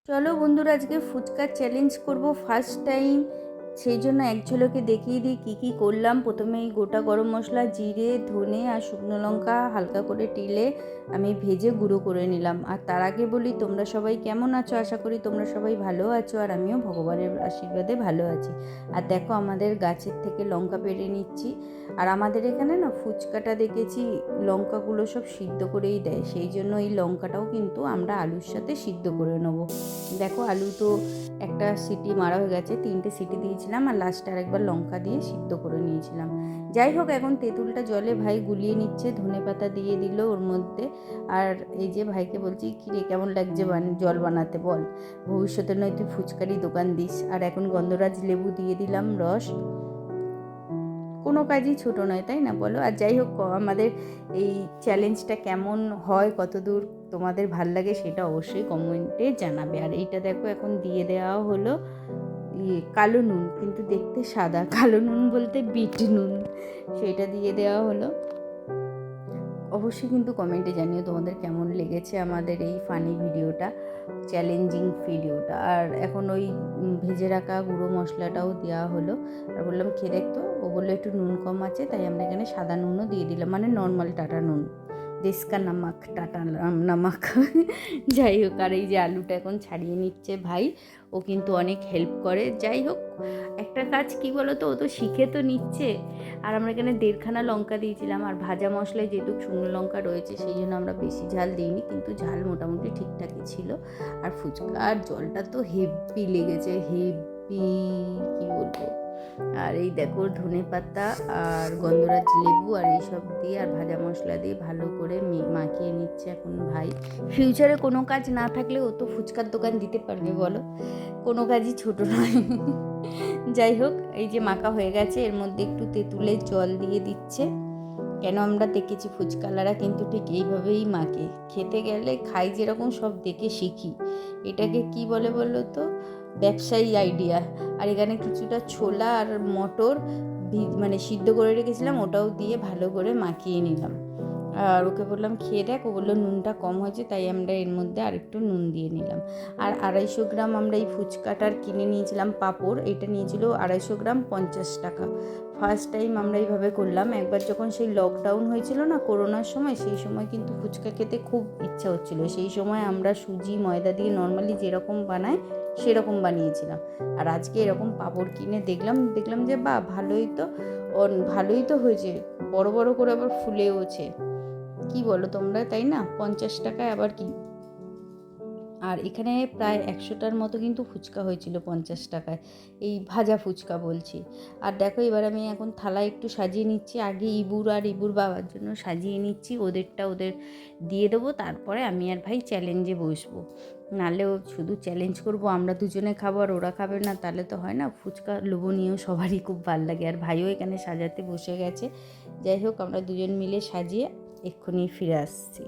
চলো বন্ধুরা, আজকে ফুচকার চ্যালেঞ্জ করব ফার্স্ট টাইম। সেই জন্য এক ঝলকে দেখিয়ে দিই কী কী করলাম। প্রথমে এই গোটা গরম মশলা, জিরে, ধনে আর শুকনো লঙ্কা হালকা করে টিলে আমি ভেজে গুঁড়ো করে নিলাম। আর তার আগে বলি, তোমরা সবাই কেমন আছো? আশা করি তোমরা সবাই ভালো আছো, আর আমিও ভগবানের আশীর্বাদে ভালো আছি। আর দেখো, আমাদের গাছের থেকে লঙ্কা পেড়ে নিচ্ছি। আর আমাদের এখানে না ফুচকাটা দেখেছি লঙ্কাগুলো সব সিদ্ধ করেই দেয়, সেই জন্য এই লঙ্কাটাও কিন্তু আমরা আলুর সাথে সিদ্ধ করে নেবো। দেখো, আলু তো একটা সিটি মারা হয়ে গেছে, 3টে সিটি দিয়েছিলাম, আর লাস্টে আরেকবার লঙ্কা দিয়ে সিদ্ধ করে নিয়েছিলাম। যাই হোক, এখন তেঁতুলটা জলে ভাই গুলিয়ে নিচ্ছে, ধনেপাতা দিয়ে দিল ওর মধ্যে। আর এই যে ভাইকে বলছি, কিরে কেমন লাগছে জল বানাতে, বল, ভবিষ্যতে নয় তুই ফুচকারি দোকান দিস। আর এখন গন্ধরাজ লেবু দিয়ে দিলাম রস। কোনো কাজই ছোটো নয়, তাই না বলো? আর যাই হোক, আমাদের এই চ্যালেঞ্জটা কেমন হয়, কতদূর তোমাদের ভাল লাগে সেটা অবশ্যই কমেন্টে জানাবে। আর এইটা দেখো, এখন দিয়ে দেওয়া হলো কালো নুন, কিন্তু দেখতে সাদা, কালো নুন বলতে বিট নুন, সেটা দিয়ে দেওয়া হলো। অবশ্যই কিন্তু কমেন্টে জানিও তোমাদের কেমন লেগেছে আমাদের এই ফানি ভিডিওটা, চ্যালেঞ্জিং ভিডিওটা। আর এখন ওই ভেজে রাখা গুঁড়ো মশলাটাও দেওয়া হলো। আর বললাম খেয়ে দেখতো, ও বললো একটু নুন কম আছে, তাই আমরা এখানে সাদা নুনও দিয়ে দিলাম, মানে নর্মাল টাটা নুন, দেশকা নামাক, টাটা নামাক। যাই হোক, আর এই যে আলুটা এখন ছাড়িয়ে নিচ্ছে ভাই, ও কিন্তু অনেক হেল্প করে। যাই হোক, একটা কাজ কি বলো তো, ও তো শিখে তো নিচ্ছে। আর আমরা এখানে 1.5খানা লঙ্কা দিয়েছিলাম, আর ভাজা মশলায় যেহেতু শুকনো লঙ্কা রয়েছে সেই জন্য আমরা বেশি ঝাল দিইনি, কিন্তু ঝাল মোটামুটি ঠিকঠাকই ছিল। আর ফুচকার জলটা তো হেভি লেগেছে, হেভি, কি বলবো। আর এই দেখো, ধনে পাতা আর গন্ধরাজ লেবু আর এইসব দিয়ে আর ভাজা মশলা দিয়ে ভালো করে মাখিয়ে নিচ্ছে এখন ভাই। ফিউচারে কোনো কাজ না থাকলে ও তো ফুচকার দোকান দিতে পারবে, বলো, কোনো কাজই ছোট নয়। যাই হোক, এই যে মাখা হয়ে গেছে, এর মধ্যে একটু তেঁতুলের জল দিয়ে দিচ্ছে। কেন, আমরা দেখেছি ফুচকালারা কিন্তু ঠিক এইভাবেই মাখে, খেতে গেলে খাই যেরকম সব দেখে শিখি। এটাকে কি বলে বলো তো, ব্যবসায়ী আইডিয়া। আর এখানে কিছুটা ছোলা আর মটর মানে সিদ্ধ করে রেখেছিলাম, ওটাও দিয়ে ভালো করে মাখিয়ে নিলাম। আর ওকে বললাম খেয়ে দেখ, ও বললো নুনটা কম হয়েছে, তাই আমরা এর মধ্যে আরেকটু নুন দিয়ে নিলাম। আর 250 গ্রাম আমরা এই ফুচকাটার কিনে নিয়েছিলাম পাঁপড়, এটা নিয়েছিল 250 গ্রাম 50 টাকা। ফার্স্ট টাইম আমরা এইভাবে করলাম। একবার যখন সেই লকডাউন হয়েছিল না করোনার সময়, সেই সময় কিন্তু ফুচকা খেতে খুব ইচ্ছা হচ্ছিলো। সেই সময় আমরা সুজি ময়দা দিয়ে নর্মালি যেরকম বানায় সেরকম বানিয়েছিলাম। আর আজকে এরকম পাঁপড় কিনে দেখলাম যে বাহ, ভালোই তো হয়েছে, বড় বড় করে আবার ফুলেওছে। কি বলো তোমরা, তাই না? 50 টাকায় আবার কি। আর এখানে প্রায় 100টার মতো কিন্তু ফুচকা হয়েছিল 50 টাকায়, এই ভাজা ফুচকা বলছি। আর দেখো, এবার আমি এখন থালা একটু সাজিয়ে নিচ্ছি। আগে ইবুর বাবার জন্য সাজিয়ে নিচ্ছি, ওদেরটা ওদের দিয়ে দেবো, তারপরে আমি আর ভাই চ্যালেঞ্জে বসবো। নাহলেও শুধু চ্যালেঞ্জ করব, আমরা দুজনে খাবো আর ওরা খাবে না, তাহলে তো হয় না। ফুচকা লোভনীয়, সবারই খুব ভালো লাগে। আর ভাইও এখানে সাজাতে বসে গেছে। যাই হোক, আমরা দুজন মিলে সাজিয়ে এক্ষুনি ফিরে আসছি।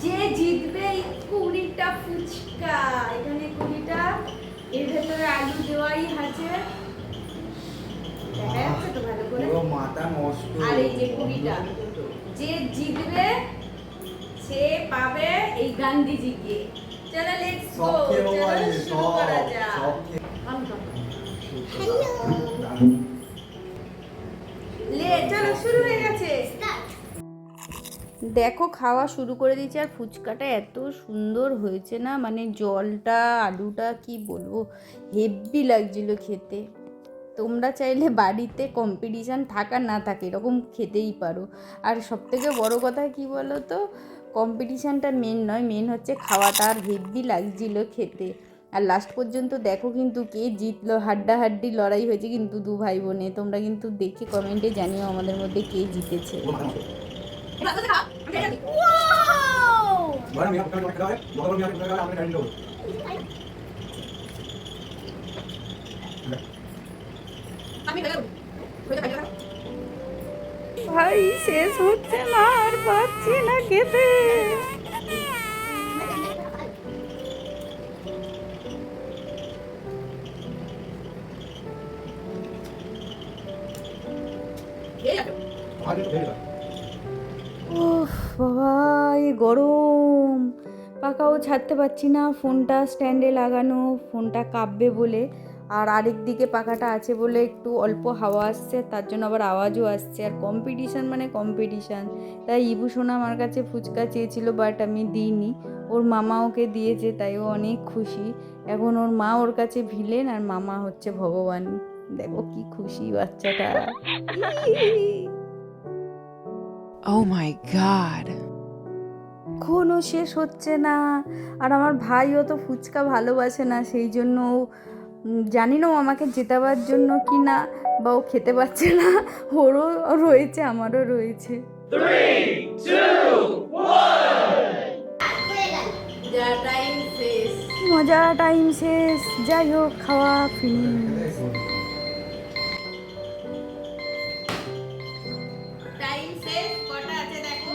যে জিতবে এই 20টা ফুচকা, এখানে 20টা, এর ভেতরে আলু দেওয়াই আছে, দেখা যাচ্ছে তো ভালো করে, মাথা নষ্ট। আর এই যে 20টা, যে জিতবে সে পাবে এই গান্ধীজিকে। চলো লেটস গো, চলো শুরু করা যাক। হ্যালো, চলো শুরু হয়ে গেছে। দেখো, খাওয়া শুরু করে দিয়েছি। আর ফুচকাটা এত সুন্দর হয়েছে না, মানে জলটা, আলুটা, কি বলবো, হেভি লাগছিল খেতে। তোমরা চাইলে বাড়িতে কম্পিটিশান থাকা না থাকে এরকম খেতেই পারো। আর সবথেকে বড় কথা কি বলো তো, কম্পিটিশানটা মেন নয়, মেন হচ্ছে খাওয়াটা। আর হেভি লাগছিল খেতে। আর লাস্ট পর্যন্ত দেখো কিন্তু কে জিতলো, হাড্ডাহাড্ডি লড়াই হয়েছে কিন্তু দু ভাই বোনে। তোমরা কিন্তু দেখে কমেন্টে জানিও আমাদের মধ্যে কে জিতেছে। ভাই শেষ হচ্ছে না, আর পাচ্ছি না খেতে। ওহ বাবা, গায়ে গরম, পাখাও ছাড়তে পারছি না, ফোনটা স্ট্যান্ডে লাগানো, ফোনটা কাঁপবে বলে। আর আরেক দিকে পাখাটা আছে বলে একটু অল্প হাওয়া আসছে, তার জন্য আবার আওয়াজও আসছে। আর কম্পিটিশান মানে কম্পিটিশান। তাই ইবু সোনা আমার কাছে ফুচকা চেয়েছিল, বাট আমি দিইনি। ওর মামা ওকে দিয়েছে, তাই ও অনেক খুশি। এখন ওর মা ওর কাছে ভিলেন আর মামা হচ্ছে ভগবান। দেখো কি খুশি বাচ্চাটা। Oh my god. এখনও শেষ হচ্ছে না। আর আমার ভাইও তো ফুচকা ভালোবাসে না, সেই জন্য ও জানি না ও আমাকে জেতাবার জন্য কি না, বা ও খেতে পারছে না। ওরও রয়েছে, আমারও রয়েছে। 3, 2, 1. মজা টাইম শেষ, যাই হোক খাওয়া ফিনিশ। টাইম শেষ, কটা আছে দেখো।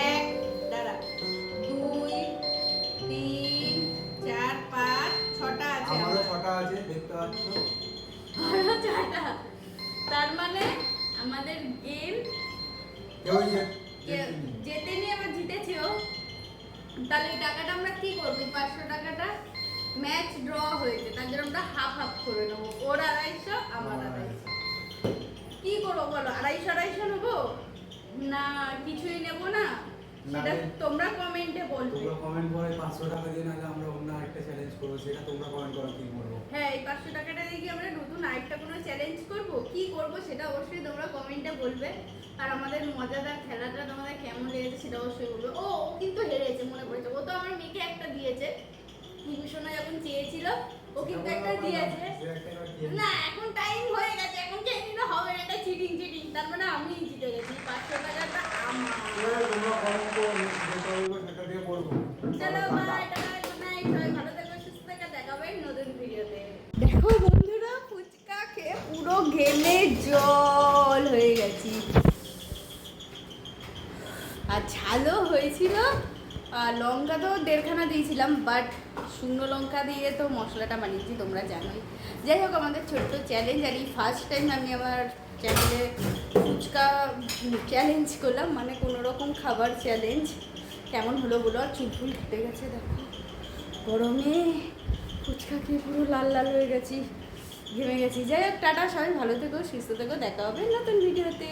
1, দাঁড়া, 2, 3, 4, 5, 6টা আছে। আমারও 6টা আছে, দেখতে পাচ্ছ। আরো 6টা। তার মানে আমাদের গেম কেউ জেতেনি, আবার জিতেছেও। তাহলে এই টাকাটা আমরা কি করবো? 500 টাকাটা ম্যাচ ড্র হয়েছে, তার জন্য আমরা হাফ হাফ করে নেবো। ওর 250, আমার 250। কি করবো বলো? 250 নেবো না কিছুই নেবো না? সেটা তোমরা কমেন্টে বলবে। তোমরা কমেন্ট করে 500 টাকা দিয়ে নাহলে আমরা অন্য আরেকটা চ্যালেঞ্জ করব, সেটা তোমরা কমেন্ট করো কি করব। হ্যাঁ, এই 500 টাকাটা দিয়ে কি আমরা নতুন আরেকটা কোনো চ্যালেঞ্জ করব? কি করব সেটা অবশ্যই তোমরা কমেন্টে বলবে। আর আমাদের মজাদার খেলাটা তোমাদের কেমন লেগেছে সেটা অবশ্যই বলবে। ও কিন্তু হেরেছে, মনে পড়েছে। ও তো আমার মেয়েকে একটা দিয়েছে, বিভূষণা যখন চেয়েছিল ও কিন্তু একটা দিয়েছে। না, এখন টাইম হয়ে গেছে, এখন খেয়ে নিলে হবে না, এটা চিটিং। তার মানে আমিই জিতে গেছি। 500 টাকাটা আমার। তোমরা কমেন্ট করো, যেটা বলবো সেটা দিয়ে করব। চলো বাই, টাটা, গুড নাইট, সবাই ভালো থেকো, সুস্থ থেকো, দেখা হবে নতুন ভিডিওতে। দেখো বন্ধুরা, ফুচকা খেয়ে পুরো ঘেমে জল হয়ে গেছি। আর ঝালও হয়েছিল। আর লঙ্কা তো 1.5খানা দিয়েছিলাম, বাট শুকনো লঙ্কা দিয়ে তো মশলাটা বানিয়েছি, তোমরা জানোই। যাই হোক, আমাদের ছোট্ট চ্যালেঞ্জ। আর এই ফার্স্ট টাইম আমি আমার চ্যানেলে ফুচকা চ্যালেঞ্জ করলাম, মানে কোনো রকম খাবার চ্যালেঞ্জ। কেমন হলো বলো? আর চুলফুল ফুটে গেছে দেখো, গরমে ফুচকা খেয়ে পুরো লাল লাল হয়ে গেছি, ঘেমে গেছি। যাই হোক, টাটা, সবাই ভালো থেকো, সুস্থ থেকো, দেখা হবে নতুন ভিডিওতে।